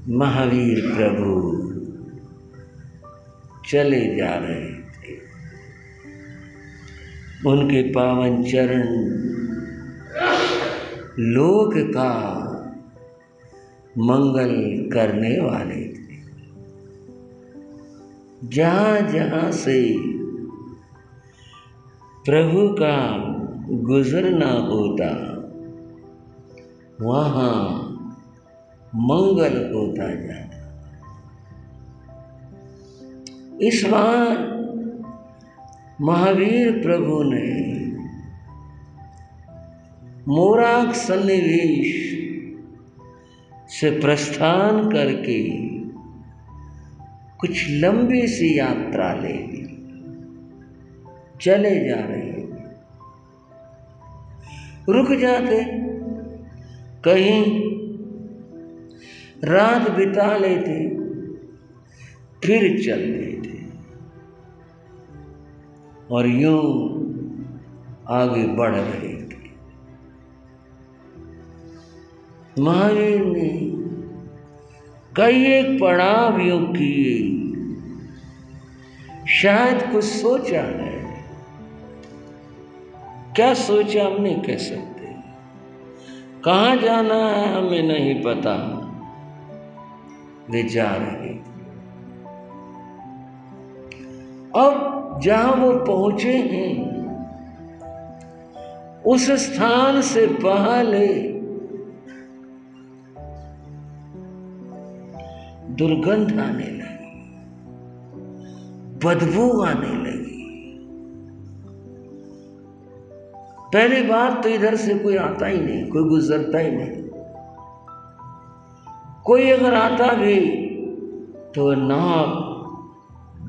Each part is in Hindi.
महावीर प्रभु चले जा रहे थे। उनके पावन चरण लोक का मंगल करने वाले थे। जहाँ जहाँ से प्रभु का गुजरना होता वहाँ मंगल होता जाता। इस बार महावीर प्रभु ने मोराक सन्निवेश से प्रस्थान करके कुछ लंबी सी यात्रा ले ली। चले जा रहे हैं, रुक जाते, कहीं रात बिता लेते, फिर चल देते और यूं आगे बढ़ रहे थे। महावीर ने कई एक पड़ाव यूं किए, शायद कुछ सोचा है। क्या सोचा हम नहीं कह सकते, कहाँ जाना है हमें नहीं पता। वे जा रहे थे। अब जहां वो पहुंचे हैं उस स्थान से पहले दुर्गंध आने लगी, बदबू आने लगी। पहली बात तो इधर से कोई आता ही नहीं, कोई गुजरता ही नहीं। कोई अगर आता भी तो नाक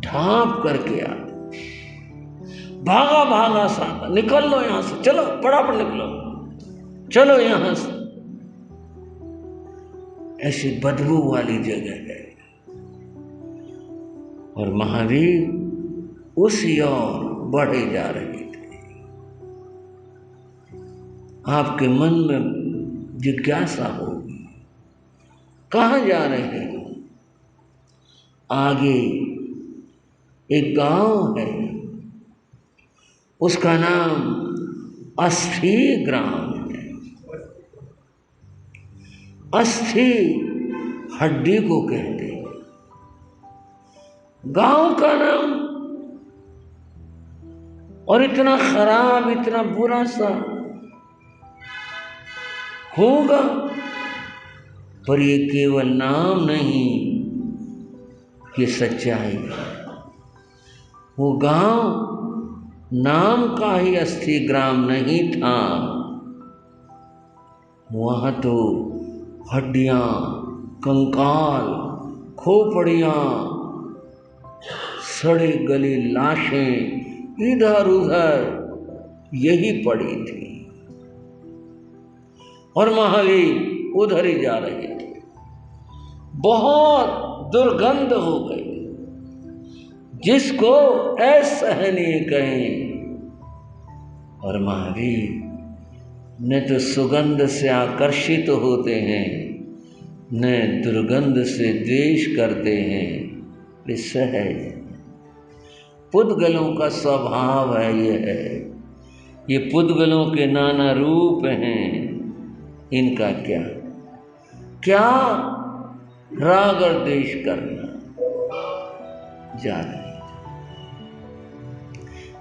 ढांप करके आता, भागा भागा सा, निकल लो यहां से, चलो फटाफट निकलो, चलो यहां से। ऐसी बदबू वाली जगह है। और महावीर उसी ओर बढ़े जा रहे थे। आपके मन में जिज्ञासा होगी, कहाँ जा रहे हैं? आगे एक गांव है, उसका नाम अस्थि ग्राम है। अस्थि हड्डी को कहते हैं। गांव का नाम, और इतना खराब, इतना बुरा सा होगा, पर ये केवल नाम नहीं, ये सच्चाई है। वो गांव नाम का ही अस्थि ग्राम नहीं था, वहां तो हड्डियां, कंकाल, खोपड़ियां, सड़े गली लाशें इधर उधर यही पड़ी थी। और महावीर उधर ही जा रहे थे। बहुत दुर्गंध हो गई, जिसको असहनीय कहें। और महावीर न तो सुगंध से आकर्षित होते हैं, न दुर्गंध से द्वेष करते हैं। वे सहज, पुद्गलों का स्वभाव है। ये पुद्गलों के नाना रूप हैं। इनका क्या राग और द्वेष करना। जा रहे,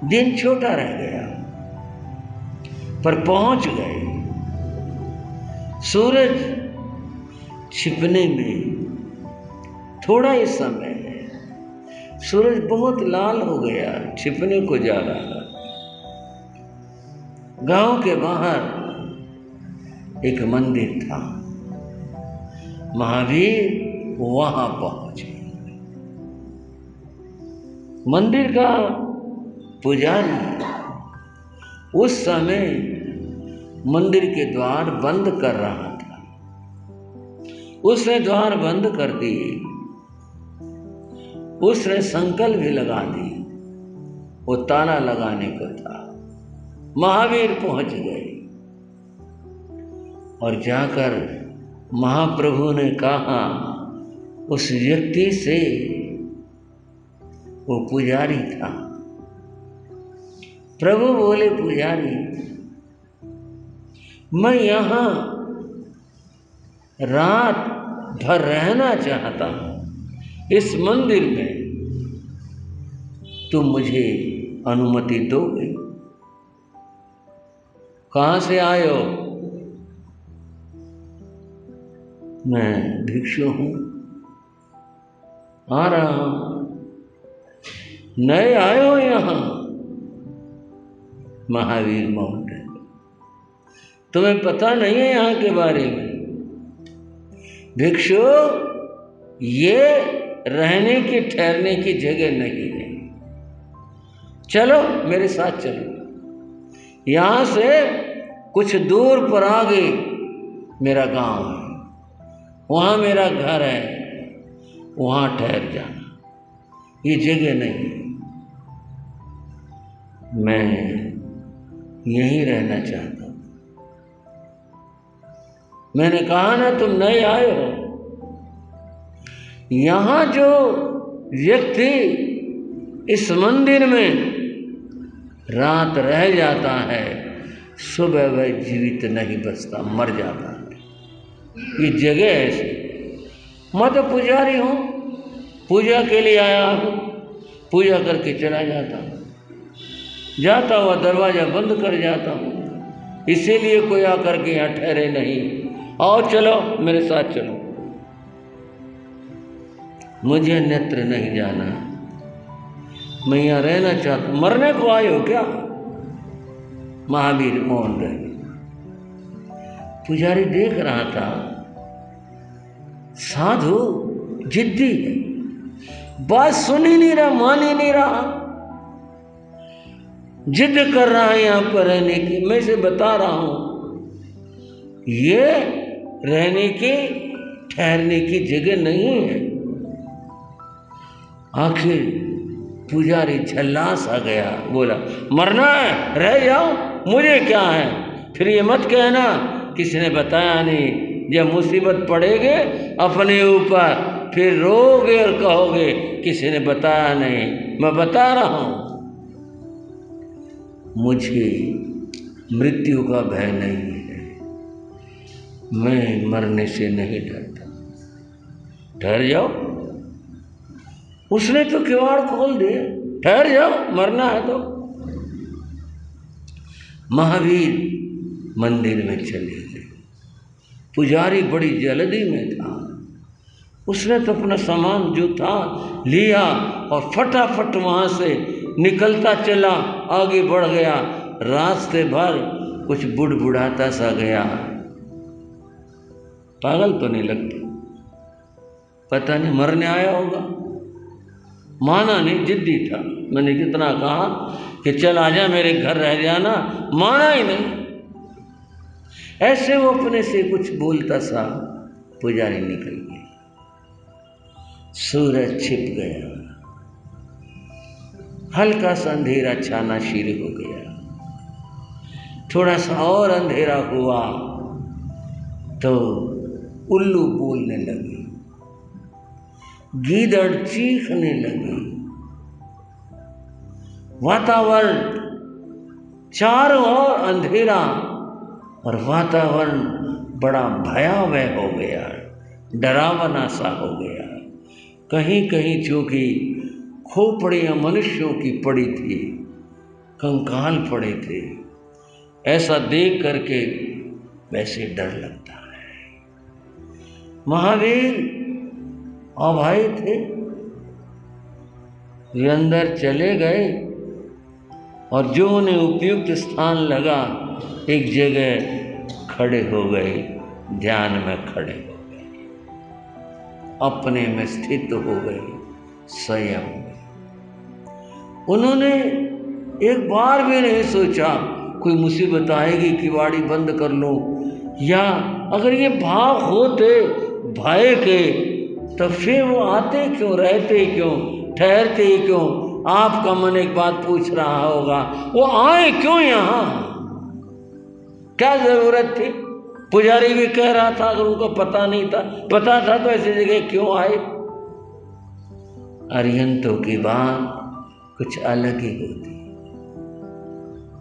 दिन छोटा रह गया, पर पहुंच गए। सूरज छिपने में थोड़ा ही समय है। सूरज बहुत लाल हो गया, छिपने को जा रहा। गांव के बाहर एक मंदिर था। महावीर वहां पहुंचे। मंदिर का पुजारी उस समय मंदिर के द्वार बंद कर रहा था। उसने द्वार बंद कर दिए। उसने संकल्प भी लगा दी, वो ताला लगाने को था। महावीर पहुंच गए और जाकर महाप्रभु ने कहा, उस व्यक्ति से, वो पुजारी था। प्रभु बोले, पुजारी मैं यहां रात भर रहना चाहता हूं इस मंदिर में, तुम मुझे अनुमति दोगे? कहां से आए हो? मैं भिक्षु हूं, आ रहा हूं। नए आए हो यहां? महावीर मौन रहे, तुम्हें पता नहीं है यहां के बारे में? भिक्षु, ये रहने की ठहरने की जगह नहीं है। चलो मेरे साथ चलो, यहां से कुछ दूर पर आगे मेरा गांव है, वहां मेरा घर है, वहां ठहर जाना, ये जगह नहीं, मैं यहीं रहना चाहता हूं। मैंने कहा ना, तुम नए आए हो। यहां जो व्यक्ति इस मंदिर में रात रह जाता है, सुबह वह जीवित नहीं बचता, मर जाता है। ये जगह ऐसी। मैं तो पुजारी हूं, पूजा के लिए आया हूं, पूजा करके चला जाता हूं, जाता हुआ दरवाजा बंद कर जाता हूं, इसीलिए कोई आकर के यहां ठहरे नहीं। आओ चलो मेरे साथ चलो। मुझे नेत्र नहीं जाना, मैं यहां रहना चाहता हूं। मरने को आए हो क्या? महावीर मौन रहे। पुजारी देख रहा था, साधु जिद्दी है, बात सुन ही नहीं रहा, मान ही नहीं रहा, जिद कर रहा है यहां पर रहने की। मैं इसे बता रहा हूं, ये रहने की ठहरने की जगह नहीं है। आखिर पुजारी झल्ला सा गया, बोला, मरना है रह जाओ, मुझे क्या है। फिर ये मत कहना किसी ने बताया नहीं, जब मुसीबत पड़ेगी अपने ऊपर फिर रोगे और कहोगे किसी ने बताया नहीं। मैं बता रहा हूं, मुझे मृत्यु का भय नहीं है, मैं मरने से नहीं डरता, ठहर जाओ। उसने तो किवाड़ खोल दिए, ठहर जाओ, मरना है तो। महावीर मंदिर में चले गए। पुजारी बड़ी जल्दी में था, उसने तो अपना सामान जो था लिया और फटाफट वहां से निकलता चला, आगे बढ़ गया। रास्ते भर कुछ बुड़बुड़ाता सा गया। पागल तो नहीं लगता, पता नहीं मरने आया होगा। माना नहीं, जिद्दी था। मैंने कितना कहा कि चल आजा मेरे घर रह जाना, माना ही नहीं। ऐसे वो अपने से कुछ बोलता सा पुजारी निकल गया। सूरज छिप गया, हल्का सा अंधेरा छाना शुरू हो गया। थोड़ा सा और अंधेरा हुआ तो उल्लू बोलने लगे, गीदड़ चीखने लगी। वातावरण चारों ओर अंधेरा और वातावरण बड़ा भयावह हो गया, डरावना सा हो गया। कहीं कहीं चूंकि खोपड़ियां मनुष्यों की पड़ी थी, कंकाल पड़े थे, ऐसा देख करके वैसे डर लगता है। महावीर अभाई थे, वे अंदर चले गए और जो उन्हें उपयुक्त स्थान लगा, एक जगह खड़े हो गए, ध्यान में खड़े हो गए, अपने में स्थित हो गए, संयम में। उन्होंने एक बार भी नहीं सोचा कोई मुसीबत आएगी किवाड़ी बंद कर लो, या अगर ये भाव होते भय के तो फिर वो आते क्यों, रहते क्यों, ठहरते क्यों। आपका मन एक बात पूछ रहा होगा, वो आए क्यों यहां, क्या जरूरत थी। पुजारी भी कह रहा था अगर उनको पता नहीं था, पता था तो ऐसी जगह क्यों आए। अरिहंतों की बात कुछ अलग ही होती है।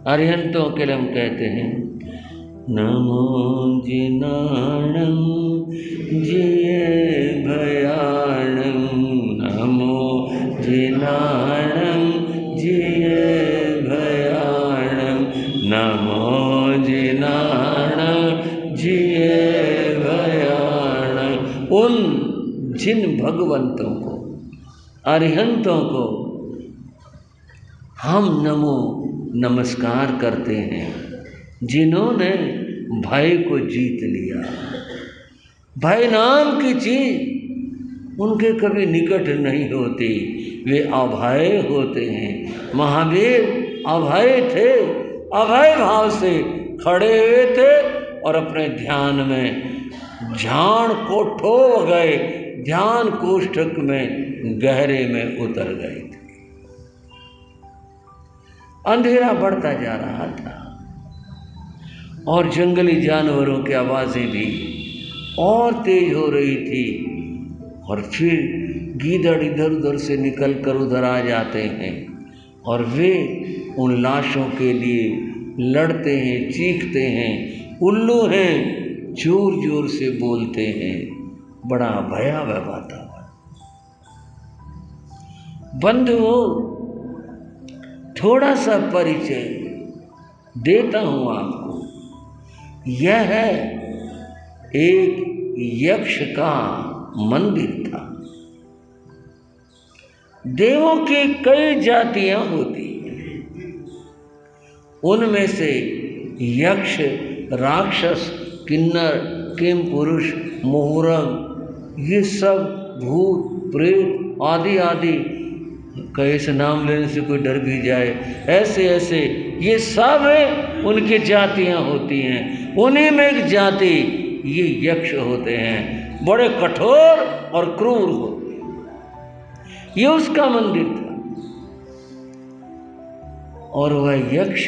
अरिहंतों के लिए हम कहते हैं नमो जिनाणं जिये भयाणं, नमो जिनाणं जिये भयाणं, नमो जिनाणं जिये भयाणं। उन जिन भगवंतों को, अरिहंतों को हम नमो नमस्कार करते हैं, जिन्होंने भय को जीत लिया। भय नाम की चीज उनके कभी निकट नहीं होती, वे अभय होते हैं। महावीर अभय थे, अभय भाव से खड़े हुए थे और अपने ध्यान में झाण को ठो गए, ध्यान कोष्ठक में गहरे में उतर गए थे। अंधेरा बढ़ता जा रहा था और जंगली जानवरों की आवाज़ें भी और तेज हो रही थी, और फिर गीदड़ इधर उधर से निकल कर उधर आ जाते हैं और वे उन लाशों के लिए लड़ते हैं, चीखते हैं, उल्लू हैं, जोर जोर से बोलते हैं। बड़ा भयावह वातावरण। बंधुओं, थोड़ा सा परिचय देता हूं आपको। यह है एक यक्ष का मंदिर था। देवों की कई जातियां होती हैं, उनमें से यक्ष, राक्षस, किन्नर, किम पुरुष, मोहरग, ये सब भूत प्रेत आदि आदि, कैसे नाम लेने से कोई डर भी जाए, ऐसे ऐसे ये सब उनकी जातियां होती हैं। उन्हीं में एक जाति ये यक्ष होते हैं, बड़े कठोर और क्रूर होते हैं। ये उसका मंदिर था। और वह यक्ष,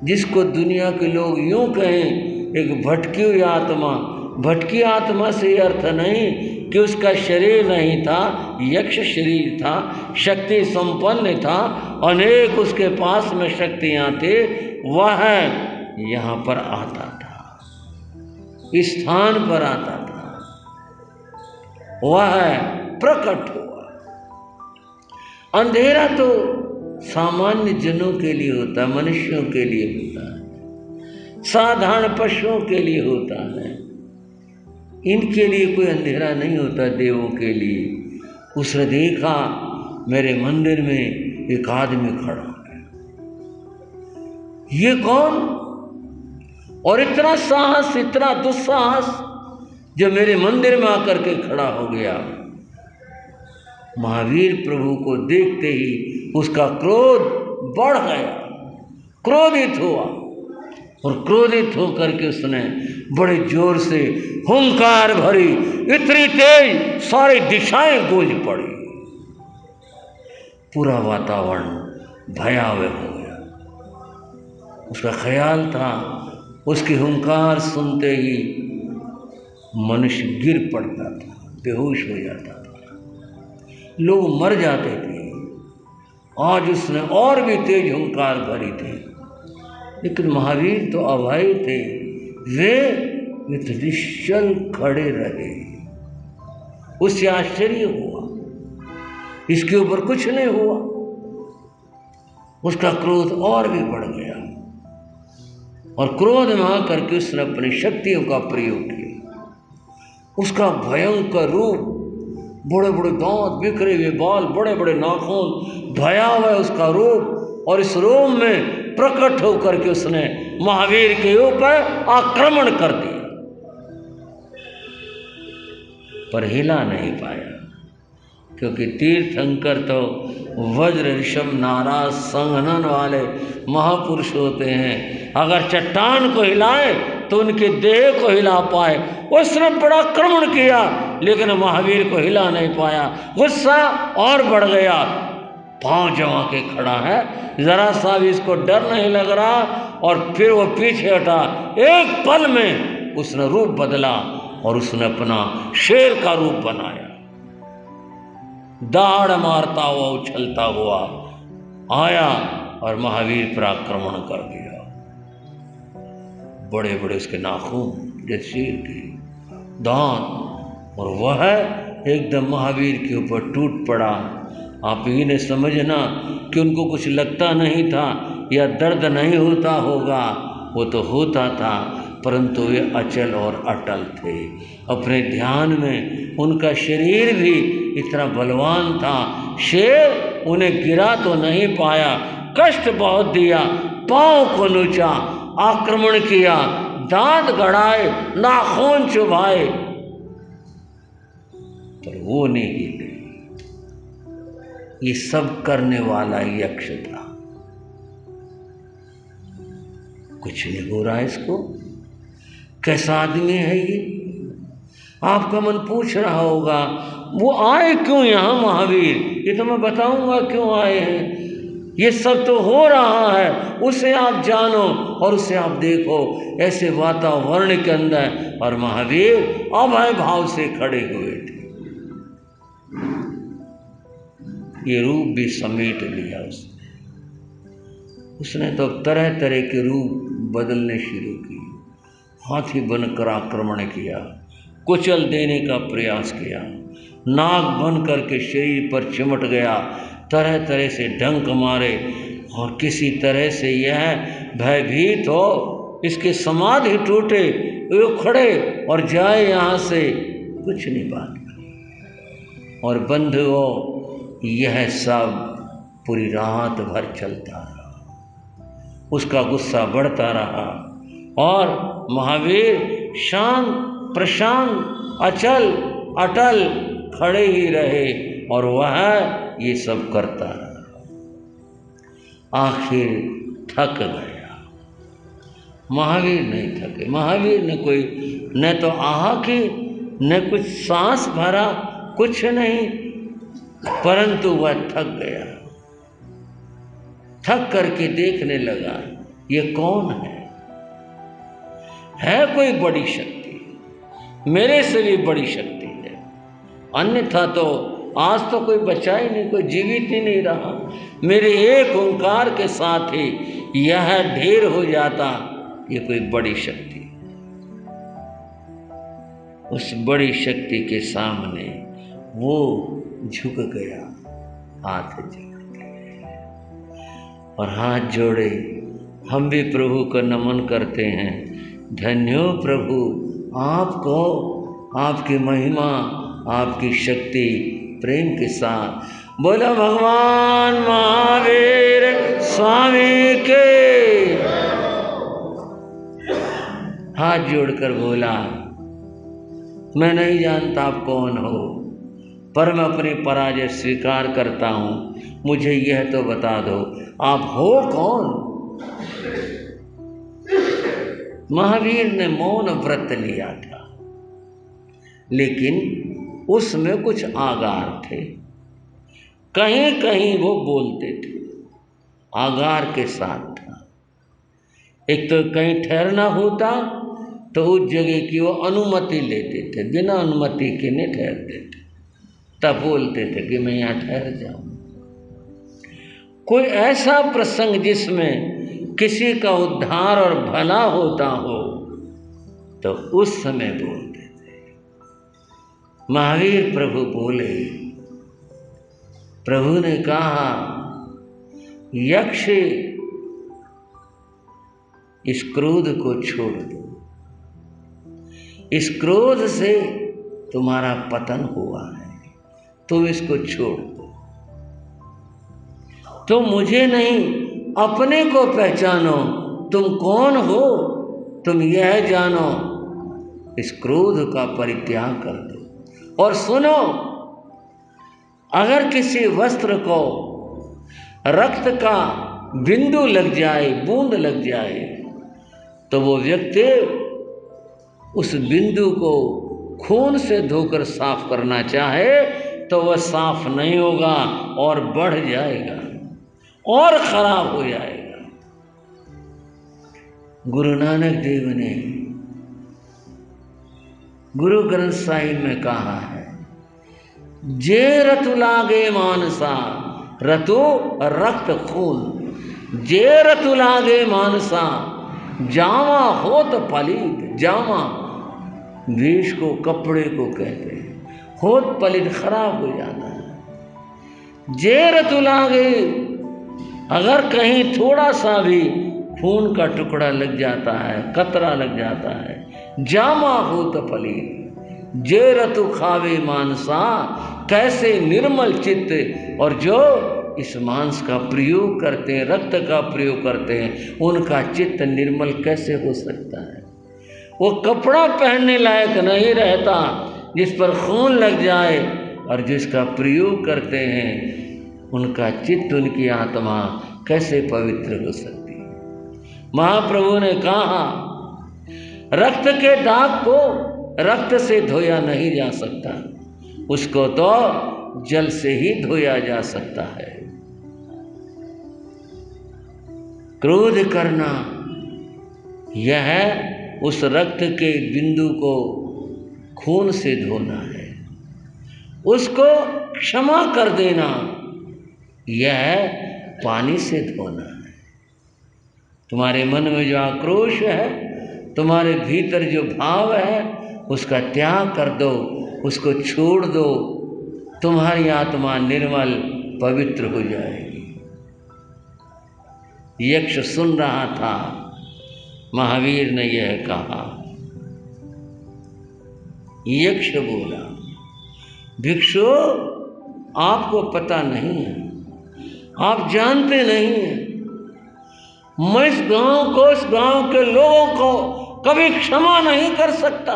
जिसको दुनिया के लोग यूं कहें एक भटकी हुई आत्मा, भटकी आत्मा से अर्थ नहीं कि उसका शरीर नहीं था, यक्ष शरीर था, शक्ति संपन्न था, अनेक उसके पास में शक्तियां थे। वह यहाँ पर आता था, इस स्थान पर आता था, वह प्रकट हुआ। अंधेरा तो सामान्य जनों के लिए होता है, मनुष्यों के लिए होता है, साधारण पशुओं के लिए होता है। इनके लिए कोई अंधेरा नहीं होता, देवों के लिए। उसने देखा मेरे मंदिर में एक आदमी खड़ा है, ये कौन? और इतना साहस, इतना दुस्साहस जो मेरे मंदिर में आकर के खड़ा हो गया। महावीर प्रभु को देखते ही उसका क्रोध बढ़ गया, क्रोधित हुआ, और क्रोधित होकर के उसने बड़े जोर से हुंकार भरी, इतनी तेज सारी दिशाएं गूंज पड़ी, पूरा वातावरण भयावह हो गया। उसका ख्याल था उसकी हुंकार सुनते ही मनुष्य गिर पड़ता था, बेहोश हो जाता था, लोग मर जाते थे। आज उसने और भी तेज हुंकार भरी थी, लेकिन महावीर तो अभय थे, वे निश्चल खड़े रहे। उससे आश्चर्य हुआ, इसके ऊपर कुछ नहीं हुआ। उसका क्रोध और भी बढ़ गया, और क्रोध में आकर के उसने अपनी शक्तियों का प्रयोग किया। उसका भयंकर रूप, बड़े बड़े दांत, बिखरे हुए बाल, बड़े बड़े नाखून, भयावह उसका रूप, और इस रूप में प्रकट होकर के उसने महावीर के ऊपर आक्रमण कर दिया, पर हिला नहीं पाया, क्योंकि तीर्थंकर तो वज्र ऋषभ नाराज संघनन वाले महापुरुष होते हैं। अगर चट्टान को हिलाए तो उनके देह को हिला पाए। उसने बड़ा आक्रमण किया, लेकिन महावीर को हिला नहीं पाया। गुस्सा और बढ़ गया, पांव जमा के खड़ा है, जरा सा भी इसको डर नहीं लग रहा, और फिर वो पीछे हटा। एक पल में उसने रूप बदला और उसने अपना शेर का रूप बनाया। दहाड़ मारता हुआ उछलता हुआ आया और महावीर पर आक्रमण कर दिया। बड़े बड़े उसके नाखून जैसे शेर के दांत, और वह एकदम महावीर के ऊपर टूट पड़ा। आप ये नहीं समझना कि उनको कुछ लगता नहीं था या दर्द नहीं होता होगा, वो तो होता था, परंतु वे अचल और अटल थे अपने ध्यान में। उनका शरीर भी इतना बलवान था, शेर उन्हें गिरा तो नहीं पाया, कष्ट बहुत दिया, पांव को नोचा, आक्रमण किया, दांत गड़ाए, नाखून चुभाए, पर वो नहीं हिले। ये सब करने वाला यक्ष था। कुछ नहीं हो रहा इसको, कैसा आदमी है ये? आपका मन पूछ रहा होगा वो आए क्यों यहाँ महावीर? ये तो मैं बताऊंगा क्यों आए हैं। ये सब तो हो रहा है, उसे आप जानो और उसे आप देखो ऐसे वातावरण के अंदर। और महावीर अभय भाव से खड़े हुए थे। ये रूप भी समेट लिया उसने तो तरह तरह के रूप बदलने शुरू किए। हाथी बनकर आक्रमण किया, कुचल देने का प्रयास किया, नाग बन करके शरीर पर चिमट गया, तरह तरह से डंक मारे, और किसी तरह से यह भयभीत हो इसके समाधि टूटे, वो खड़े और जाए यहाँ से, कुछ नहीं बात करी। और बंधुओं, यह सब पूरी रात भर चलता रहा। उसका गुस्सा बढ़ता रहा और महावीर शांत प्रशांत अचल अटल खड़े ही रहे और वह ये सब करता रहा। आखिर थक गया। महावीर नहीं थके। महावीर ने कोई न तो आह की न कुछ सांस भरा, कुछ नहीं, परंतु वह थक गया। थक करके देखने लगा ये कौन है कोई बड़ी शक्ति, मेरे से भी बड़ी शक्ति है, अन्यथा तो आज तो कोई बचा ही नहीं, कोई जीवित ही नहीं रहा। मेरे एक ओंकार के साथ ही यह ढेर हो जाता। ये कोई बड़ी शक्ति। उस बड़ी शक्ति के सामने वो झुक गया, हाथ जोड़ के, और हाथ जोड़े। हम भी प्रभु को नमन करते हैं। धन्यो प्रभु आपको, आपकी महिमा, आपकी शक्ति प्रेम के साथ। बोला भगवान महावीर स्वामी के। हाथ जोड़कर बोला, मैं नहीं जानता आप कौन हो, पर मैं अपनी पराजय स्वीकार करता हूं। मुझे यह तो बता दो आप हो कौन? महावीर ने मौन व्रत लिया था, लेकिन उसमें कुछ आगार थे। कहीं कहीं वो बोलते थे, आगार के साथ था। एक तो कहीं ठहरना होता तो उस जगह की वो अनुमति लेते थे, बिना अनुमति के नहीं ठहरते थे, तब बोलते थे कि मैं यहाँ ठहर जाऊं। कोई ऐसा प्रसंग जिसमें किसी का उद्धार और भला होता हो तो उस समय बोलते थे। महावीर प्रभु बोले, प्रभु ने कहा यक्ष इस क्रोध को छोड़ दो, इस क्रोध से तुम्हारा पतन हुआ है, तुम इसको छोड़ दो। तुम मुझे नहीं अपने को पहचानो, तुम कौन हो तुम यह जानो, इस क्रोध का परित्याग कर दो। और सुनो, अगर किसी वस्त्र को रक्त का बिंदु लग जाए, बूंद लग जाए, तो वो व्यक्ति उस बिंदु को खून से धोकर साफ करना चाहे तो वह साफ नहीं होगा और बढ़ जाएगा और खराब हो जाएगा। गुरु नानक देव ने गुरु ग्रंथ साहिब में कहा है जे रतु लागे मानसा, रतु रक्त खून, जे रतु लागे मानसा, जामा होत पलित, जामा वेश को, कपड़े को कहते हैं, होत पलित खराब हो जाता है। जे रतु लागे, अगर कहीं थोड़ा सा भी खून का टुकड़ा लग जाता है, कतरा लग जाता है, जामा होत पलित, जे रतु खावे मानसा, कैसे निर्मल चित्त, और जो इस मांस का प्रयोग करते हैं, रक्त का प्रयोग करते हैं, उनका चित्त निर्मल कैसे हो सकता है। वो कपड़ा पहनने लायक नहीं रहता जिस पर खून लग जाए, और जिसका प्रयोग करते हैं उनका चित्त, उनकी आत्मा कैसे पवित्र हो सकती है। महाप्रभु ने कहा रक्त के दाग को रक्त से धोया नहीं जा सकता, उसको तो जल से ही धोया जा सकता है। क्रोध करना यह उस रक्त के बिंदु को खून से धोना है, उसको क्षमा कर देना यह पानी से धोना है। तुम्हारे मन में जो आक्रोश है, तुम्हारे भीतर जो भाव है, उसका त्याग कर दो, उसको छोड़ दो, तुम्हारी आत्मा निर्मल पवित्र हो जाएगी। यक्ष सुन रहा था, महावीर ने यह कहा। यक्ष बोला भिक्षु आपको पता नहीं है, आप जानते नहीं हैं, मैं इस गांव को, इस गांव के लोगों को कभी क्षमा नहीं कर सकता।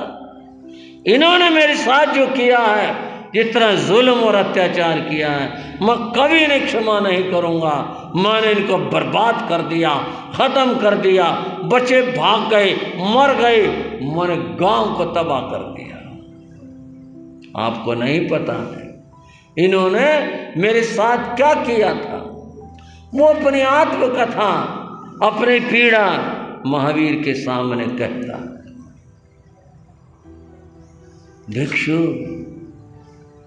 इन्होंने मेरे साथ जो किया है, जितना जुल्म और अत्याचार किया है, मैं कभी नहीं क्षमा नहीं करूंगा। मैंने इनको बर्बाद कर दिया, खत्म कर दिया, बच्चे भाग गए, मर गए, मैंने गांव को तबाह कर दिया। आपको नहीं पता है इन्होंने मेरे साथ क्या किया था। वो अपनी आत्मकथा, अपनी पीड़ा महावीर के सामने कहता है। भिक्षु,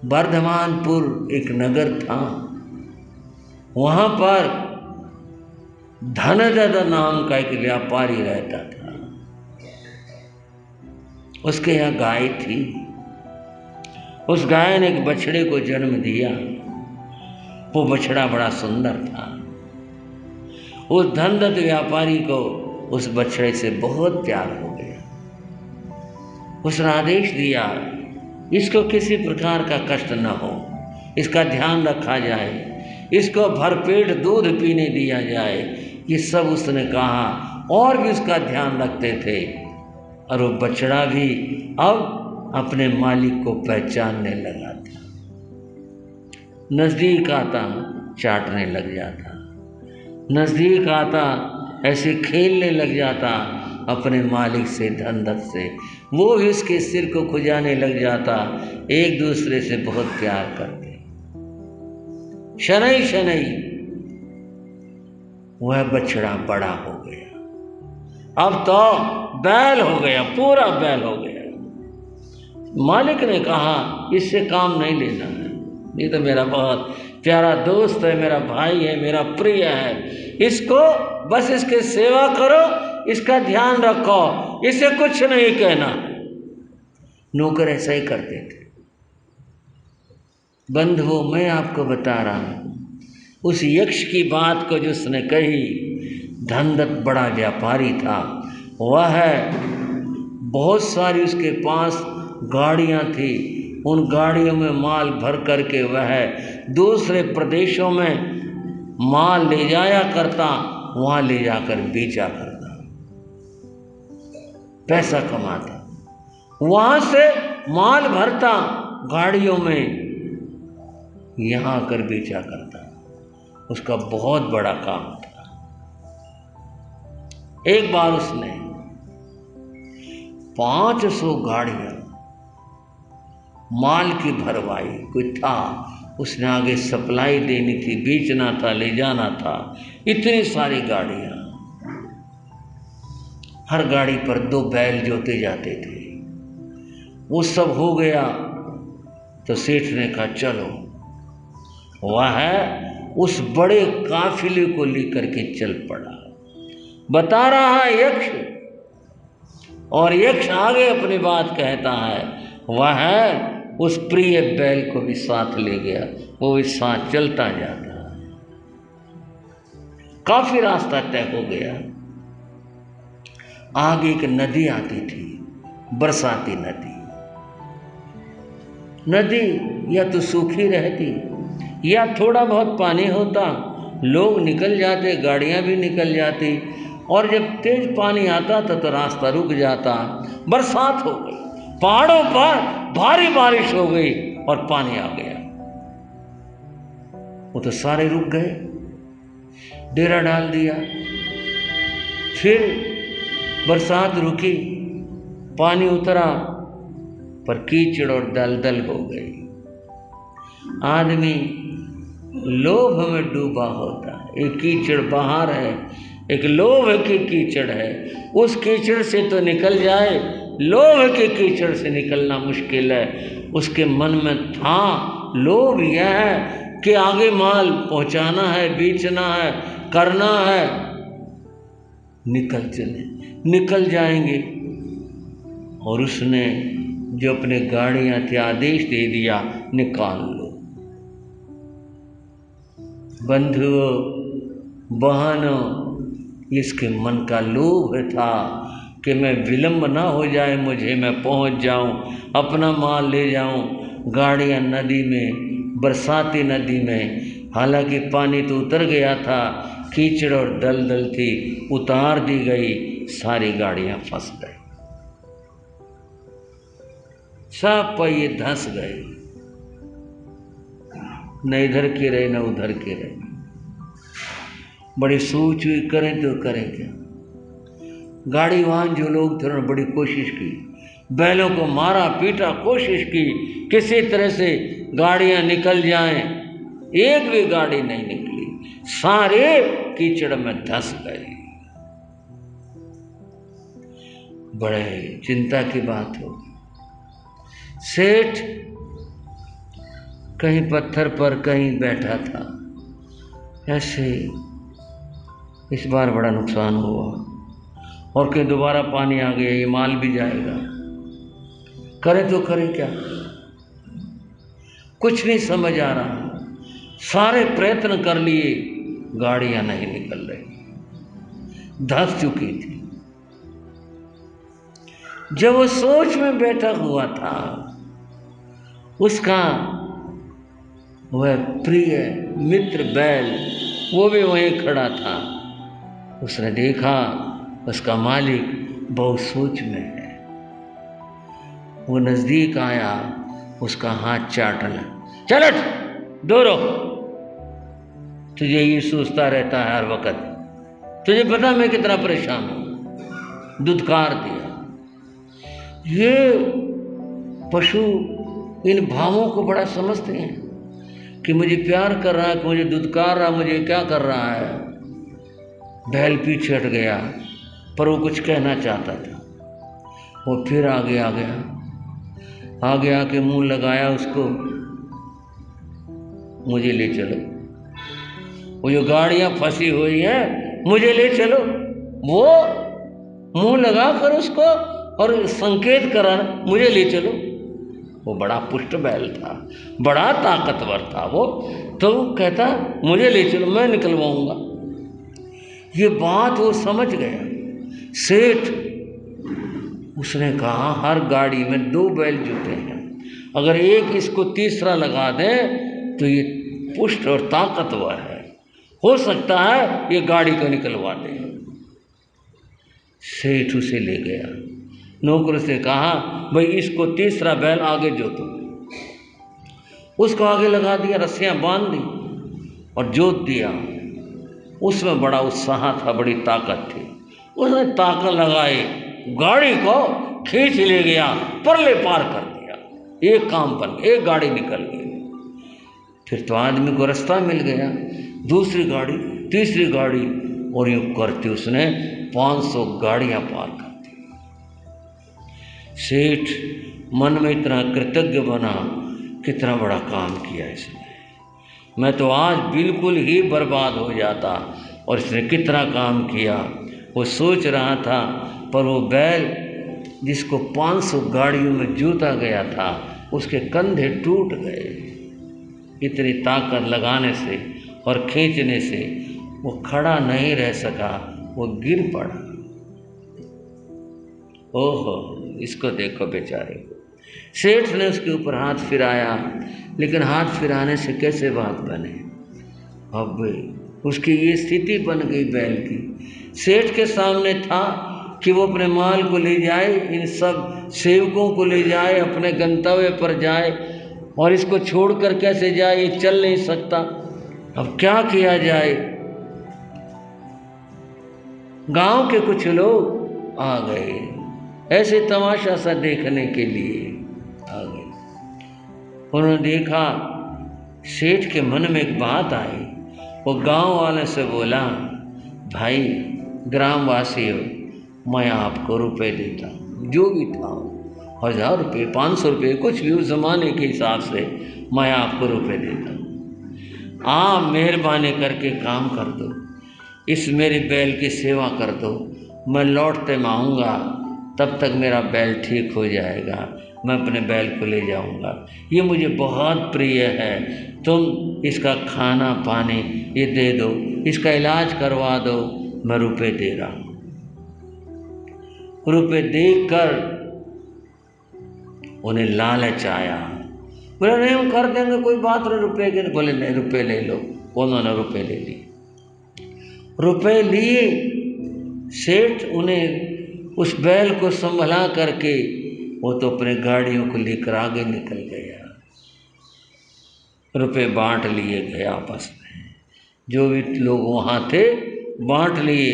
वर्धमानपुर एक नगर था, वहां पर धनदत्त नाम का एक व्यापारी रहता था। उसके यहाँ गाय थी, उस गाय ने एक बछड़े को जन्म दिया। वो बछड़ा बड़ा सुंदर था। उस धनदत्त व्यापारी को उस बछड़े से बहुत प्यार हो गया। उसने आदेश दिया इसको किसी प्रकार का कष्ट न हो, इसका ध्यान रखा जाए, इसको भरपेट दूध पीने दिया जाए। ये सब उसने कहा, और भी उसका ध्यान रखते थे। और वो बछड़ा भी अब अपने मालिक को पहचानने लगा था। नजदीक आता चाटने लग जाता, नजदीक आता ऐसे खेलने लग जाता अपने मालिक से, धनदत्त से। वो भी उसके सिर को खुजाने लग जाता। एक दूसरे से बहुत प्यार करते। शनई शनई वह बछड़ा बड़ा हो गया, अब तो बैल हो गया, पूरा बैल हो गया। मालिक ने कहा इससे काम नहीं लेना है, ये तो मेरा बहुत प्यारा दोस्त है, मेरा भाई है, मेरा प्रिय है, इसको बस इसके सेवा करो, इसका ध्यान रखो, इसे कुछ नहीं कहना। नौकर ऐसा ही करते थे। बंधुओं, मैं आपको बता रहा हूं उस यक्ष की बात को जो उसने कही। धनदत्त बड़ा व्यापारी था, वह बहुत सारी उसके पास गाड़ियां थी। उन गाड़ियों में माल भर करके वह दूसरे प्रदेशों में माल ले जाया करता, वहां ले जाकर बेचा करता, पैसा कमाता, वहां से माल भरता गाड़ियों में, यहां आकर बेचा करता। उसका बहुत बड़ा काम था। एक बार उसने 500 गाड़ियां माल की भरवाई। कोई था, उसने आगे सप्लाई देनी थी, बेचना था, ले जाना था। इतनी सारी गाड़ियां, हर गाड़ी पर 2 बैल जोते जाते थे। वो सब हो गया। तो सेठ ने कहा चलो। वह उस बड़े काफिले को लेकर के चल पड़ा। बता रहा है यक्ष, और यक्ष आगे अपनी बात कहता है। वह उस प्रिय बैल को भी साथ ले गया, वो भी साथ चलता जाता है। काफी रास्ता तय हो गया। आगे एक नदी आती थी, बरसाती नदी। नदी या तो सूखी रहती या थोड़ा बहुत पानी होता, लोग निकल जाते, गाड़ियां भी निकल जाती, और जब तेज पानी आता था तो रास्ता रुक जाता। बरसात हो गई, पहाड़ों पर भारी बारिश हो गई और पानी आ गया। वो तो सारे रुक गए, डेरा डाल दिया। फिर बरसात रुकी, पानी उतरा, पर कीचड़ और दलदल हो गई। आदमी लोभ में डूबा होता है। एक कीचड़ बाहर है, एक लोभ की कीचड़ है। उस कीचड़ से तो निकल जाए, लोभ के कीचड़ से निकलना मुश्किल है। उसके मन में था लोभ यह है कि आगे माल पहुंचाना है, बेचना है, करना है। निकल जाएंगे। और उसने जो अपने गाड़ियां थी आदेश दे दिया, निकाल लो। बंधुओं, बहनों, इसके मन का लोभ था कि मैं विलंब ना हो जाए मुझे, मैं पहुंच जाऊं, अपना माल ले जाऊं। गाड़ियां नदी में, बरसाती नदी में, हालांकि पानी तो उतर गया था, कीचड़ और दलदल थी, उतार दी गई, सारी गाड़ियां फंस गई, सब पहिए धंस गए, न इधर के रहे न उधर के रहे। बड़ी सोच हुई, करें तो करें क्या। गाड़ी वाहन जो लोग थे उन्होंने बड़ी कोशिश की, बैलों को मारा पीटा, कोशिश की किसी तरह से गाड़ियां निकल जाएं। एक भी गाड़ी नहीं निकली, सारे कीचड़ में धंस गए। बड़े चिंता की बात हो। सेठ कहीं पत्थर पर कहीं बैठा था। ऐसे इस बार बड़ा नुकसान हुआ, और कहीं दोबारा पानी आ गया, ये माल भी जाएगा, करें तो करें क्या। कुछ नहीं समझ आ रहा, सारे प्रयत्न कर लिए, गाड़ियां नहीं निकल रही, धंस चुकी थी। जब वो सोच में बैठा हुआ था, उसका वह प्रिय मित्र बैल वो भी वहीं खड़ा था। उसने देखा उसका मालिक बहुत सोच में है। वो नजदीक आया, उसका हाथ चाटना, चल हट, दूर हो, तुझे ये सोचता रहता है हर वक्त, तुझे पता मैं कितना परेशान हूं। दुत्कार दिया। ये पशु इन भावों को बड़ा समझते हैं कि मुझे प्यार कर रहा है, कि मुझे दुत्कार रहा, मुझे क्या कर रहा है। बैल पीछे हट गया, पर वो कुछ कहना चाहता था। वो फिर आगे आके मुंह लगाया उसको, मुझे ले चलो, वो जो गाड़ियां फंसी हुई हैं मुझे ले चलो। वो मुंह लगा कर उसको और संकेत करा, मुझे ले चलो। वो बड़ा पुष्ट बैल था, बड़ा ताकतवर था वो, तो कहता मुझे ले चलो, मैं निकलवाऊंगा। ये बात वो समझ गया सेठ। उसने कहा हर गाड़ी में 2 बैल जुटे हैं, अगर एक इसको तीसरा लगा दें तो ये पुष्ट और ताकतवर है, हो सकता है ये गाड़ी को निकलवा दे। सेठ उसे ले गया, नौकर से कहा भाई इसको तीसरा बैल आगे जोतो। उसको आगे लगा दिया, रस्सियां बांध दी और जोत दिया। उसमें बड़ा उत्साह था, बड़ी ताकत थी। उसने ताकत लगाई, गाड़ी को खींच ले गया, परले पार कर दिया। एक काम बन, एक गाड़ी निकल गई। फिर तो आदमी को रास्ता मिल गया, दूसरी गाड़ी, तीसरी गाड़ी, और यूं करते उसने 500 गाड़ियां पार कर दी। सेठ मन में इतना कृतज्ञ बना कितना बड़ा काम किया इसने, मैं तो आज बिल्कुल ही बर्बाद हो जाता, और इसने कितना काम किया। वो सोच रहा था, पर वो बैल जिसको 500 गाड़ियों में जूता गया था, उसके कंधे टूट गए। इतनी ताकत लगाने से और खींचने से वो खड़ा नहीं रह सका, वो गिर पड़ा। ओहो, इसको देखो बेचारे को। सेठ ने उसके ऊपर हाथ फिराया, लेकिन हाथ फिराने से कैसे बात बने। अब उसकी ये स्थिति बन गई बैल की। सेठ के सामने था कि वो अपने माल को ले जाए, इन सब सेवकों को ले जाए, अपने गंतव्य पर जाए, और इसको छोड़कर कैसे जाए, ये चल नहीं सकता। अब क्या किया जाए। गांव के कुछ लोग आ गए, ऐसे तमाशा सा देखने के लिए आ गए। उन्होंने देखा, सेठ के मन में एक बात आई। वो गांव वाले से बोला, भाई ग्रामवासी हो, मैं आपको रुपए देता हूँ, जो भी था 1000 रुपये 500 रुपये कुछ भी उस ज़माने के हिसाब से मैं आपको रुपए देता हूँ। आप मेहरबानी करके काम कर दो, इस मेरे बैल की सेवा कर दो, मैं लौटते में आऊँगा, तब तक मेरा बैल ठीक हो जाएगा, मैं अपने बैल को ले जाऊँगा। ये मुझे बहुत प्रिय है, तुम इसका खाना पानी ये दे दो, इसका इलाज करवा दो, मैं रुपए दे रहा हूँ। रुपए देकर उन्हें लालच आया, बोले नहीं हम कर देंगे, कोई बात नहीं रुपए के। बोले नहीं, रुपए ले लो। उन्होंने रुपए ले लिए। रुपए लिए, सेठ उन्हें उस बैल को संभला करके वो तो अपने गाड़ियों को लेकर आगे निकल गया। रुपए बांट लिए गए आपस में, जो भी लोग वहाँ थे बांट लिए।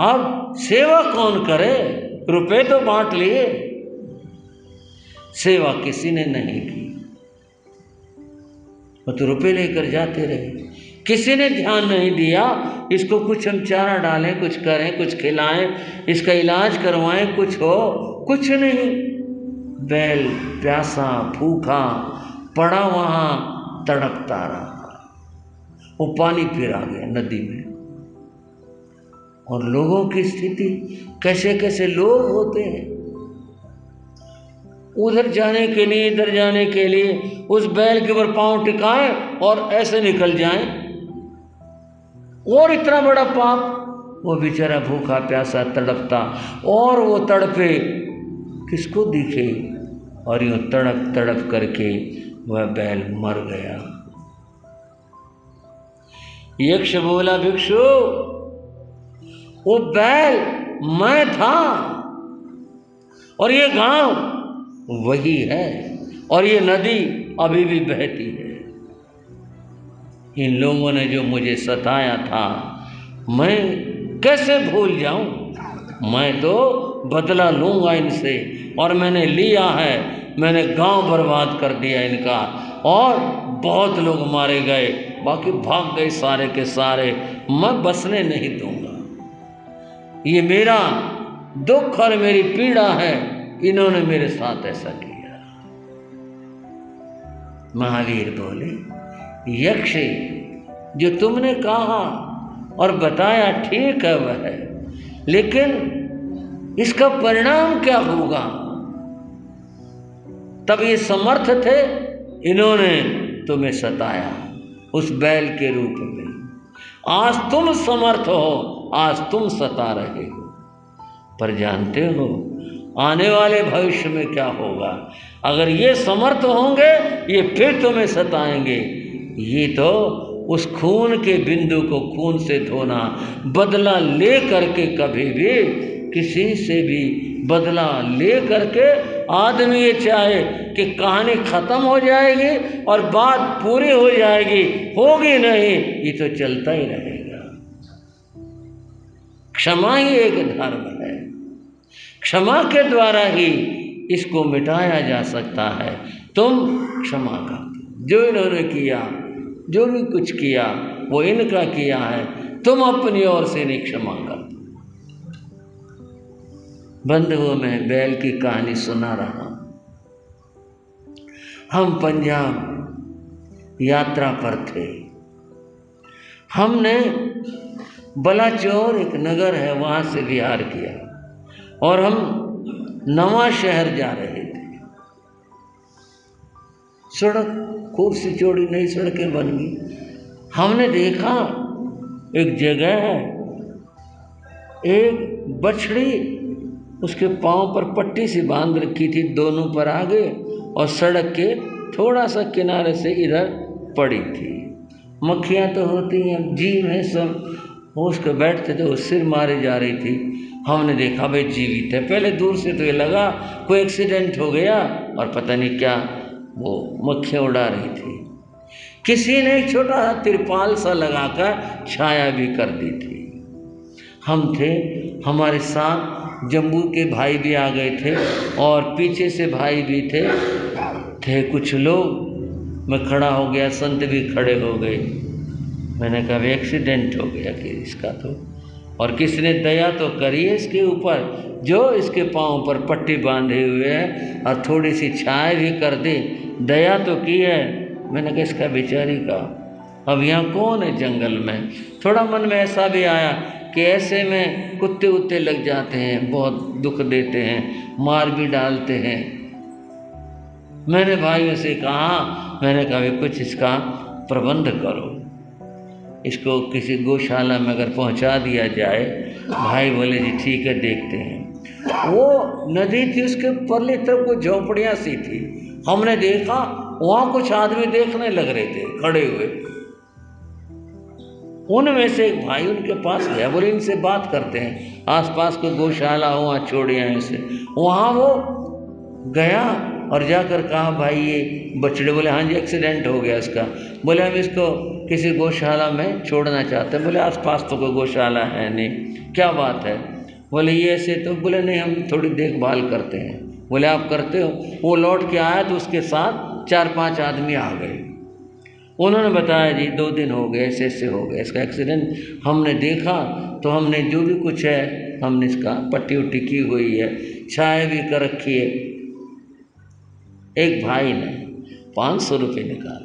अब सेवा कौन करे, रुपए तो बांट लिए, सेवा किसी ने नहीं की। वो तो रुपए लेकर जाते रहे, किसी ने ध्यान नहीं दिया, इसको कुछ हम चारा डालें, कुछ करें, कुछ खिलाएं, इसका इलाज करवाएं, कुछ हो, कुछ नहीं। बैल प्यासा भूखा पड़ा वहाँ तड़पता रहा। वो पानी फिर आ गया नदी में। और लोगों की स्थिति, कैसे कैसे लोग होते हैं, उधर जाने के लिए इधर जाने के लिए उस बैल के ऊपर पांव टिकाएं और ऐसे निकल जाएं। और इतना बड़ा पाप, वो बेचारा भूखा प्यासा तड़पता, और वो तड़पे किसको दिखे, और यूं तड़प तड़प करके वह बैल मर गया। यक्ष बोला, भिक्षु वो बैल मैं था, और ये गांव वही है, और ये नदी अभी भी बहती है। इन लोगों ने जो मुझे सताया था, मैं कैसे भूल जाऊं। मैं तो बदला लूँगा इनसे, और मैंने लिया है। मैंने गांव बर्बाद कर दिया इनका, और बहुत लोग मारे गए, बाकी भाग गए सारे के सारे, मैं बसने नहीं दूंगा। ये मेरा दुख और मेरी पीड़ा है, इन्होंने मेरे साथ ऐसा किया। महावीर बोले, यक्ष जो तुमने कहा और बताया ठीक है वह है, लेकिन इसका परिणाम क्या होगा। तब ये समर्थ थे, इन्होंने तुम्हें सताया उस बैल के रूप में। आज तुम समर्थ हो, आज तुम सता रहे हो, पर जानते हो आने वाले भविष्य में क्या होगा। अगर ये समर्थ होंगे, ये फिर तुम्हें सताएंगे। ये तो उस खून के बिंदु को खून से धोना, बदला ले करके, कभी भी किसी से भी बदला ले करके आदमी ये चाहे कि कहानी खत्म हो जाएगी और बात पूरी हो जाएगी, होगी नहीं, ये तो चलता ही रहेगा। क्षमा ही एक धर्म है, क्षमा के द्वारा ही इसको मिटाया जा सकता है। तुम क्षमा कर दो, जो इन्होंने किया, जो भी कुछ किया वो इनका किया है, तुम अपनी ओर से नहीं क्षमा कर दो। बंधुओं में बैल की कहानी सुना रहा, हम पंजाब यात्रा पर थे। हमने बलाचौर एक नगर है वहाँ से विहार किया और हम नवा शहर जा रहे थे। सड़क खूब सी चौड़ी नई सड़कें बन गई। हमने देखा एक जगह है, एक बछड़ी उसके पाँव पर पट्टी से बांध रखी थी, दोनों पर आगे, और सड़क के थोड़ा सा किनारे से इधर पड़ी थी। मक्खियाँ तो होती हैं, जीव है सब, वो उसके बैठते थे, वो सिर मारे जा रही थी। हमने देखा भाई जीवित है। पहले दूर से तो ये लगा कोई एक्सीडेंट हो गया और पता नहीं क्या वो मक्खियाँ उड़ा रही थी। किसी ने एक छोटा सा तिरपाल सा लगाकर छाया भी कर दी थी। हम थे, हमारे साथ जम्मू के भाई भी आ गए थे और पीछे से भाई भी थे कुछ लोग। मैं खड़ा हो गया, संत भी खड़े हो गए। मैंने कहा एक्सीडेंट हो गया कि इसका तो, और किसने दया तो करी है इसके ऊपर, जो इसके पाँव पर पट्टी बांधे हुए है और थोड़ी सी छाया भी कर दी, दया तो की है। मैंने कहा इसका बेचारी का, अब यहाँ कौन है जंगल में। थोड़ा मन में ऐसा भी आया कि ऐसे में कुत्ते उत्ते लग जाते हैं, बहुत दुख देते हैं, मार भी डालते हैं। मैंने भाइयों से कहा, मैंने कहा कुछ इसका प्रबंध करो, इसको किसी गौशाला में अगर पहुंचा दिया जाए। भाई बोले जी ठीक है देखते हैं। वो नदी थी, उसके परली तरफ कोई झोंपड़ियाँ सी थी। हमने देखा वहाँ कुछ आदमी देखने लग रहे थे खड़े हुए। उनमें से एक भाई उनके पास गया, बोले इनसे बात करते हैं, आसपास कोई गौशाला हो वहाँ छोड़ियाँ ऐसे। वहाँ वो गया और जाकर कहा भाई ये बछड़े, बोले हाँ जी एक्सीडेंट हो गया इसका। बोले हम इसको किसी गौशाला में छोड़ना चाहते हैं। बोले आसपास तो कोई गौशाला है नहीं। क्या बात है? बोले ये ऐसे, तो बोले नहीं हम थोड़ी देखभाल करते हैं। बोले आप करते हो? वो लौट के आया तो उसके साथ 4-5 आदमी आ गए। उन्होंने बताया जी 2 दिन हो गए, ऐसे ऐसे हो गए, इसका एक्सीडेंट हमने देखा तो हमने जो भी कुछ है हमने इसका पट्टी उट्टी की हुई है, छाया भी कर रखी है। एक भाई ने 500 रुपये निकाल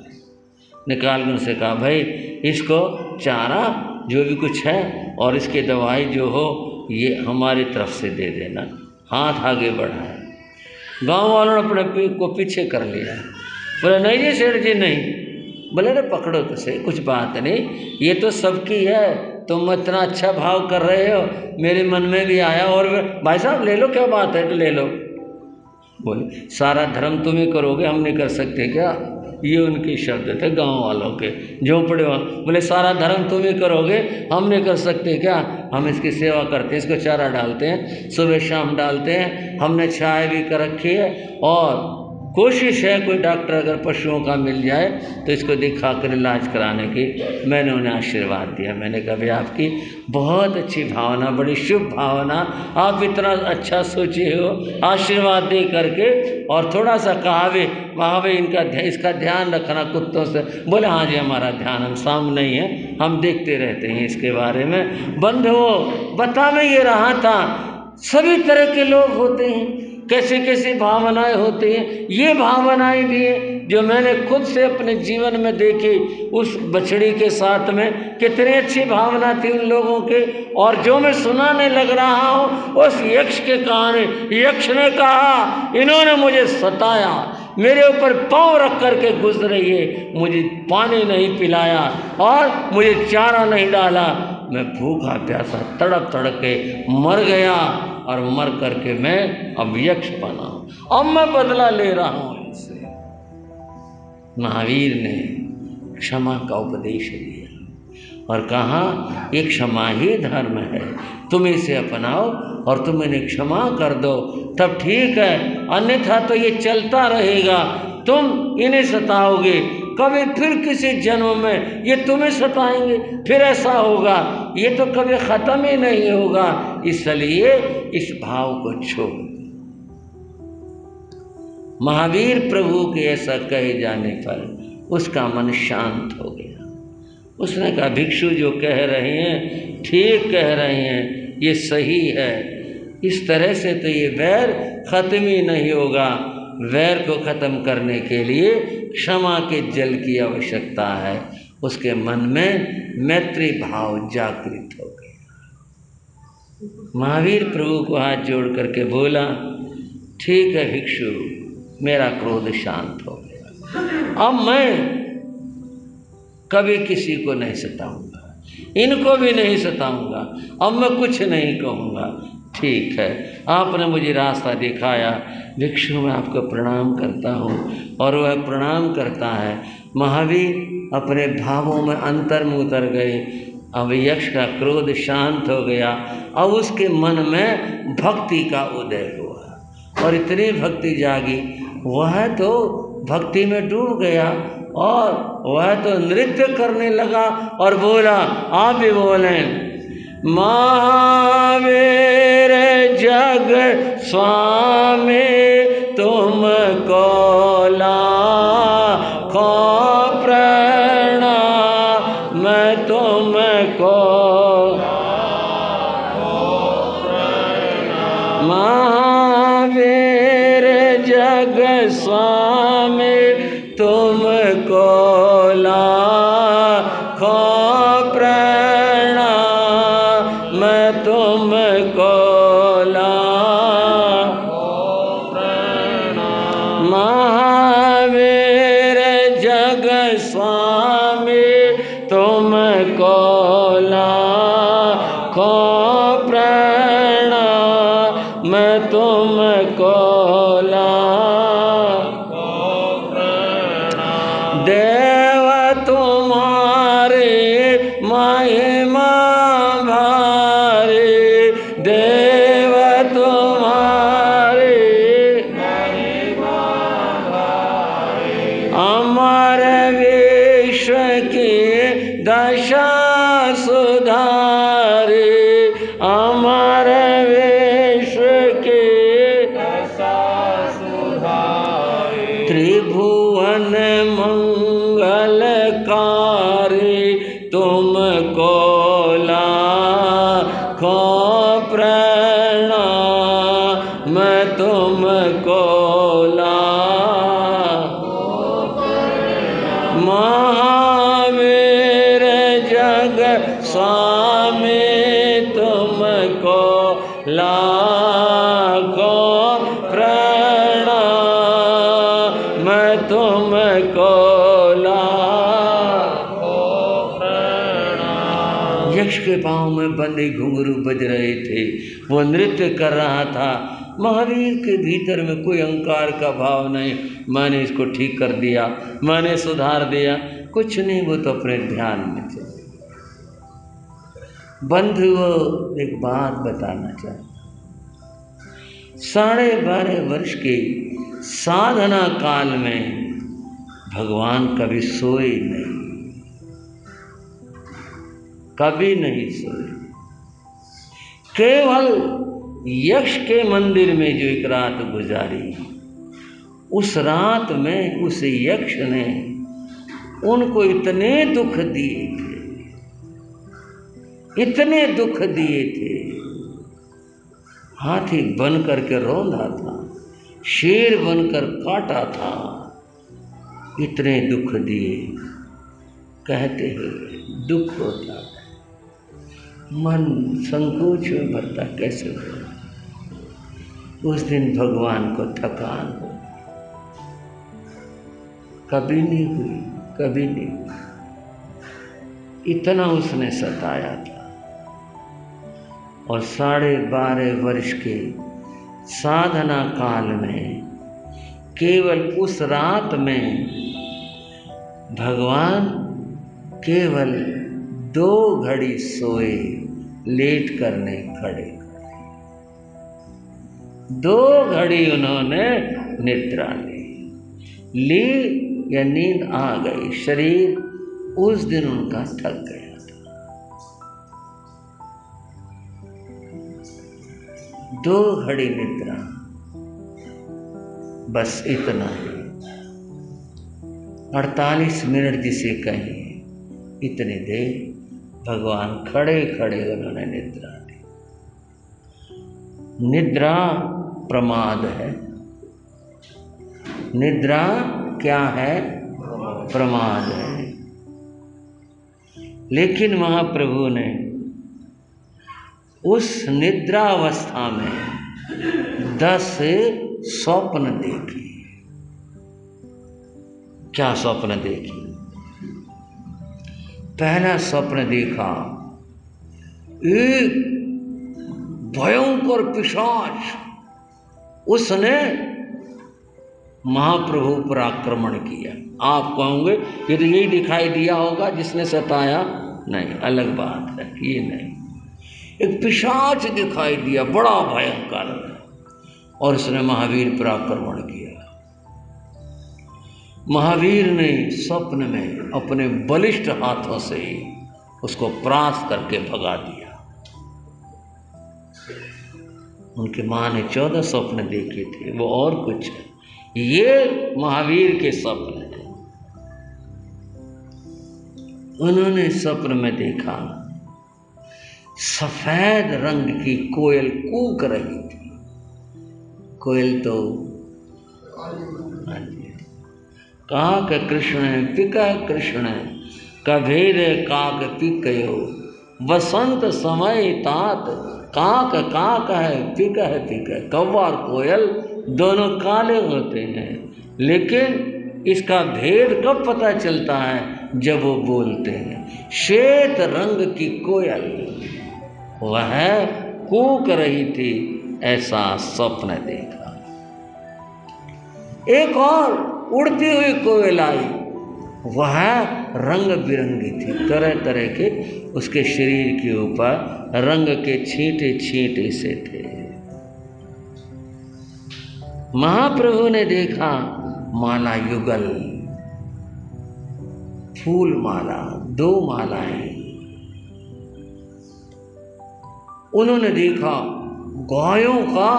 कर उनसे कहा भाई इसको चारा जो भी कुछ है और इसकी दवाई जो हो ये हमारी तरफ से दे देना। हाथ आगे बढ़ाया, गांव वालों ने अपने को पीछे कर लिया। बोले नहीं जी सेठ जी नहीं। बोले अरे पकड़ो तो सही, कुछ बात नहीं, ये तो सबकी है, तुम इतना अच्छा भाव कर रहे हो, मेरे मन में भी आया। और भाई साहब ले लो, क्या बात है, तो ले लो। बोले सारा धर्म तुम ही करोगे, हम नहीं कर सकते क्या? ये उनके शब्द थे गांव वालों के, झोंपड़े वाले। बोले सारा धर्म तुम ही करोगे, हम नहीं कर सकते क्या? हम इसकी सेवा करते हैं, इसको चारा डालते हैं, सुबह शाम डालते हैं, हमने छाया भी कर रखी है। और कोशिश है कोई डॉक्टर अगर पशुओं का मिल जाए तो इसको दिखा कर इलाज कराने की। मैंने उन्हें आशीर्वाद दिया। मैंने कहा भाई आपकी बहुत अच्छी भावना, बड़ी शुभ भावना, आप इतना अच्छा सोचे हो, आशीर्वाद दे करके। और थोड़ा सा कहा भी वहाँ भी इसका ध्यान रखना कुत्तों से। बोले हाँ जी हमारा ध्यान, हम सामने ही हैं, हम देखते रहते हैं इसके बारे में। बंधुओं बता मैं ये रहा था, सभी तरह के लोग होते हैं, कैसे कैसे भावनाएं होती हैं। ये भावनाएं भी हैं जो मैंने खुद से अपने जीवन में देखी। उस बछड़ी के साथ में कितनी अच्छी भावना थी उन लोगों के। और जो मैं सुनाने लग रहा हूँ उस यक्ष के कहानी, यक्ष ने कहा इन्होंने मुझे सताया, मेरे ऊपर पाँव रख करके गुजर रही है, मुझे पानी नहीं पिलाया और मुझे चारा नहीं डाला, मैं भूखा प्यासा तड़प तड़प के मर गया और मर करके मैं अब यक्ष बना, अब मैं बदला ले रहा हूं इनसे। महावीर ने क्षमा का उपदेश दिया और कहा ये क्षमा ही धर्म है, तुम इसे अपनाओ और तुम इन्हें क्षमा कर दो तब ठीक है, अन्यथा तो ये चलता रहेगा, तुम इन्हें सताओगे, कभी फिर किसी जन्म में ये तुम्हें सताएंगे, फिर ऐसा होगा, ये तो कभी ख़त्म ही नहीं होगा। इसलिए इस भाव को छोड़। महावीर प्रभु के ऐसा कहे जाने पर उसका मन शांत हो गया। उसने कहा भिक्षु जो कह रहे हैं ठीक कह रहे हैं, ये सही है, इस तरह से तो ये वैर खत्म ही नहीं होगा। वैर को खत्म करने के लिए क्षमा के जल की आवश्यकता है। उसके मन में मैत्री भाव जागृत हो गया। महावीर प्रभु को हाथ जोड़ करके बोला, ठीक है भिक्षु, मेरा क्रोध शांत हो गया। अब मैं कभी किसी को नहीं सताऊंगा, इनको भी नहीं सताऊंगा, अब मैं कुछ नहीं कहूँगा। ठीक है, आपने मुझे रास्ता दिखाया, भिक्षु मैं आपको प्रणाम करता हूँ। और वह प्रणाम करता है। महावीर अपने भावों में अंतर में उतर गए। अब यक्ष का क्रोध शांत हो गया। अब उसके मन में भक्ति का उदय हुआ और इतनी भक्ति जागी, वह तो भक्ति में डूब गया और वह तो नृत्य करने लगा और बोला, आप भी बोले, महावीर जग स्वामी तुमको लाखों प्रणाम, मैं तुमको महावीर जग स्वामी तुमको लाखों प्रणाम, मैं तुमको लाखों प्रणाम। महावीर जग स्वामी तुमको लाखों प्रणाम, मैं तुमको देव तुम्हारी महिमा भारी, देव तुम्हारी महिमा भारी, अमर विश्व की दशा सुधारी, अमर विश्व की दशा सुधारी, त्रिभुवन मंगलकारी तुमको लाखों प्रणाम, मैं तुमको लाखों प्रणाम। महावीर जग स्वामी तुमको लाखों प्रणाम, मैं तुमको लाखों प्रणाम। यक्ष के पाँव में बंदे घुंघरू बज रहे थे, वो नृत्य कर रहा था। महावीर के भीतर में कोई अहंकार का भाव नहीं, मैंने इसको ठीक कर दिया, मैंने सुधार दिया, कुछ नहीं, वो तो अपने ध्यान में थे। बंधुओं, एक बात बताना चाहता, 12.5 वर्ष के साधना काल में भगवान कभी सोए नहीं, कभी नहीं सोए। केवल यक्ष के मंदिर में जो एक रात गुजारी, उस रात में उस यक्ष ने उनको इतने दुख दिए थे, इतने दुख दिए थे, हाथी बन करके रौंदा था, शेर बनकर काटा था, इतने दुख दिए। कहते हैं दुख होता है, मन संकोच में भरता कैसे हो। उस दिन भगवान को थकान हो, कभी नहीं हुई, कभी नहीं हुई, इतना उसने सताया था। और 12.5 वर्ष के साधना काल में केवल उस रात में भगवान केवल 2 घड़ी सोए, लेट करने खड़े, 2 घड़ी उन्होंने निद्रा ली या नींद आ गई, शरीर उस दिन उनका थक गया था। 2 घड़ी निद्रा, बस इतना ही। 48 मिनट जिसे कहें, इतनी देर भगवान खड़े खड़े उन्होंने निद्रा ली। निद्रा प्रमाद है, निद्रा क्या है? प्रमाद है। लेकिन महाप्रभु ने उस निद्रावस्था में 10 स्वप्न देखे। क्या स्वप्न देखे? पहला स्वप्न देखा, एक भयंकर पिशाच उसने महाप्रभु पर आक्रमण किया। आप कहोगे ये तो यही दिखाई दिया होगा जिसने सताया। नहीं, अलग बात है, ये नहीं। एक पिशाच दिखाई दिया बड़ा भयंकर, और उसने महावीर पर आक्रमण किया। महावीर ने स्वप्न में अपने बलिष्ठ हाथों से उसको परास्त करके भगा दिया। उनकी माँ ने 14 स्वप्न देखे थे, वो और कुछ है। ये महावीर के स्वप्न थे। उन्होंने स्वप्न में देखा सफेद रंग की कोयल कूक रही थी। कोयल तो काक कृष्ण पिक कृष्ण कभेद काक पिकयो बसंत समय तात काक काक है पिक है। कौवा और कोयल दोनों काले होते हैं, लेकिन इसका भेद कब पता चलता है? जब वो बोलते हैं। श्वेत रंग की कोयल वह कूक रही थी, ऐसा स्वप्न देखा। एक और उड़ती हुई कोयल आई, वह रंग बिरंगी थी, तरह तरह के उसके शरीर के ऊपर रंग के छींटे छींटे से थे। महाप्रभु ने देखा माला युगल, फूल माला, 2 मालाएं। उन्होंने देखा गायों का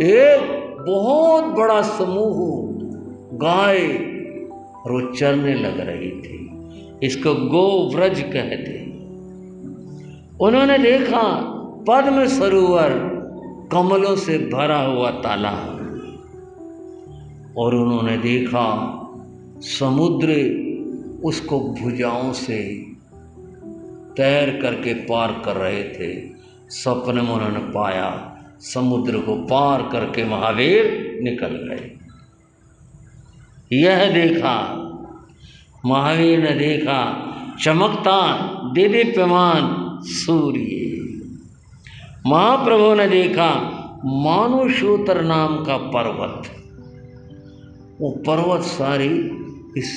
एक बहुत बड़ा समूह, गाय और चरने लग रही थी। इसको गोव्रज कहते। उन्होंने देखा पद्म सरोवर, कमलों से भरा हुआ तालाब, और उन्होंने देखा समुद्र उसको भुजाओं से तैर करके पार कर रहे थे। सपने में उन्होंने पाया समुद्र को पार करके महावीर निकल गए। यह देखा महावीर ने, देखा चमकता दीदीप्यमान सूर्य। महाप्रभु ने देखा मानुषोतर नाम का पर्वत, वो पर्वत सारी इस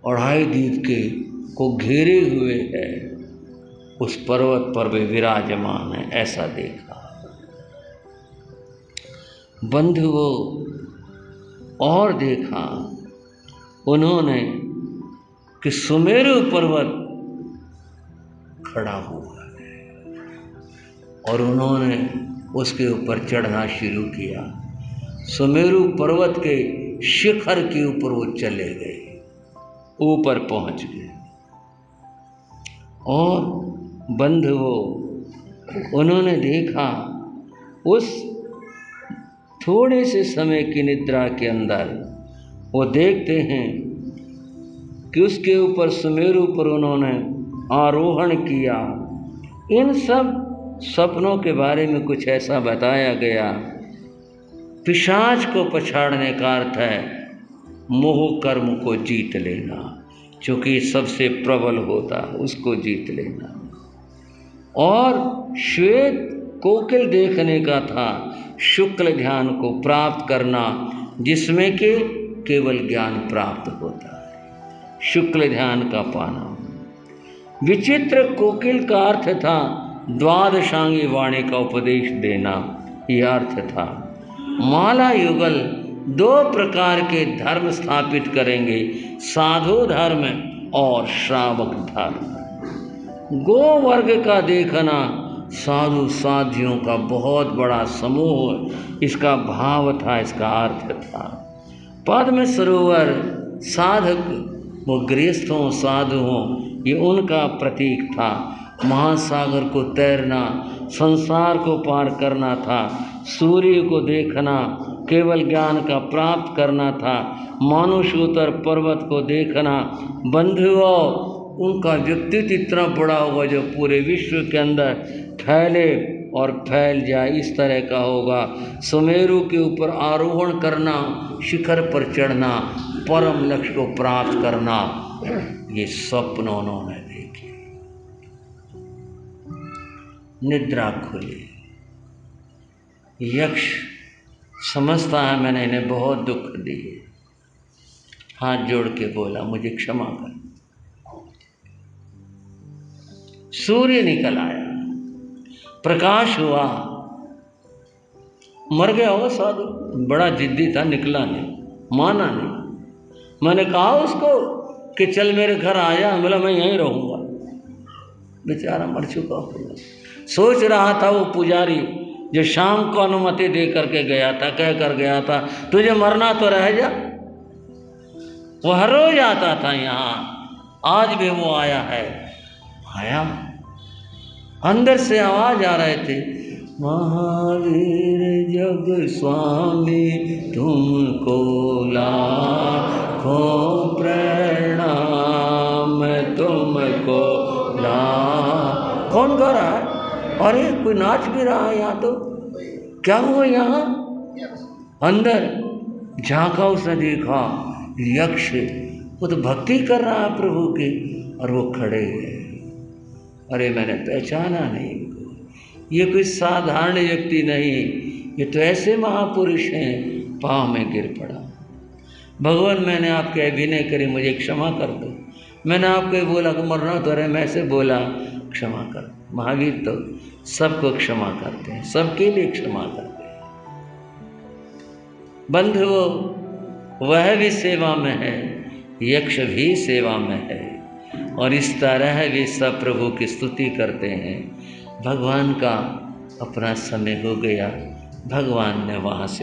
2.5 द्वीप के को घेरे हुए है, उस पर्वत पर वे विराजमान है, ऐसा देखा। बंधुओं और देखा उन्होंने कि सुमेरु पर्वत खड़ा हुआ है, और उन्होंने उसके ऊपर चढ़ना शुरू किया। सुमेरु पर्वत के शिखर के ऊपर वो चले गए, ऊपर पहुंच गए। और बंधुओं उन्होंने देखा उस थोड़े से समय की निद्रा के अंदर वो देखते हैं कि उसके ऊपर सुमेरु पर उन्होंने आरोहण किया। इन सब सपनों के बारे में कुछ ऐसा बताया गया। पिशाच को पछाड़ने का अर्थ है मोह कर्म को जीत लेना, क्योंकि सबसे प्रबल होता उसको जीत लेना। और श्वेत कोकिल देखने का था, शुक्ल ध्यान को प्राप्त करना, जिसमें कि केवल ज्ञान प्राप्त होता है, शुक्ल ध्यान का पाना। विचित्र कोकिल का अर्थ था द्वादशांगी वाणी का उपदेश देना, यह अर्थ था। माला युगल 2 प्रकार के धर्म स्थापित करेंगे, साधु धर्म और श्रावक धर्म। गो वर्ग का देखना साधु साधियों का बहुत बड़ा समूह, इसका भाव था, इसका अर्थ था। पद्म सरोवर साधक, वो गृहस्थों साधुओं, ये उनका प्रतीक था। महासागर को तैरना, संसार को पार करना था, सूर्य को देखना, केवल ज्ञान का प्राप्त करना था। मानुषोत्तर पर्वत को देखना। बंधुओं, उनका व्यक्तित्व इतना बड़ा होगा जो पूरे विश्व के अंदर फैले और फैल जाए, इस तरह का होगा। सुमेरु के ऊपर आरोहण करना, शिखर पर चढ़ना, परम लक्ष्य को प्राप्त करना, ये स्वप्न उन्होंने देखे। निद्रा खुली। यक्ष समझता है मैंने इन्हें बहुत दुख दिए, हाथ जोड़ के बोला मुझे क्षमा कर। सूर्य निकल आया, प्रकाश हुआ। मर गया होगा साधु, बड़ा जिद्दी था, निकला नहीं, माना नहीं। मैंने कहा उसको कि चल मेरे घर आया, बोला मैं यहीं रहूंगा। बेचारा मर चुका होगा। सोच रहा था वो पुजारी जो शाम को अनुमति दे करके गया था, कह कर गया था तुझे मरना तो रह जा। वो हर रोज आता था यहाँ, आज भी वो आया है। आया, अंदर से आवाज आ रहे थे, महावीर जग स्वामी तुमको लाखों प्रणाम, तुमको कौन गा रहा है? अरे कोई नाच भी रहा है यहाँ तो, क्या हुआ यहाँ? अंदर झांका, उसने देखा यक्ष, वो तो भक्ति कर रहा है प्रभु की, और वो खड़े हैं। अरे मैंने पहचाना नहीं इनको, ये कोई साधारण व्यक्ति नहीं, ये तो ऐसे महापुरुष हैं। पाँव में गिर पड़ा, भगवान मैंने आपके अभिनय करी, मुझे क्षमा कर दो। मैंने आपको बोला कि मरना तो रहे, मैं ऐसे बोला, क्षमा कर। महावीर तो सबको क्षमा करते हैं, सबके लिए क्षमा करते हैं। बंधुओं, वह भी सेवा में है, यक्ष भी सेवा में है, और इस तरह वे सब प्रभु की स्तुति करते हैं। भगवान का अपना समय हो गया, भगवान ने वहाँ से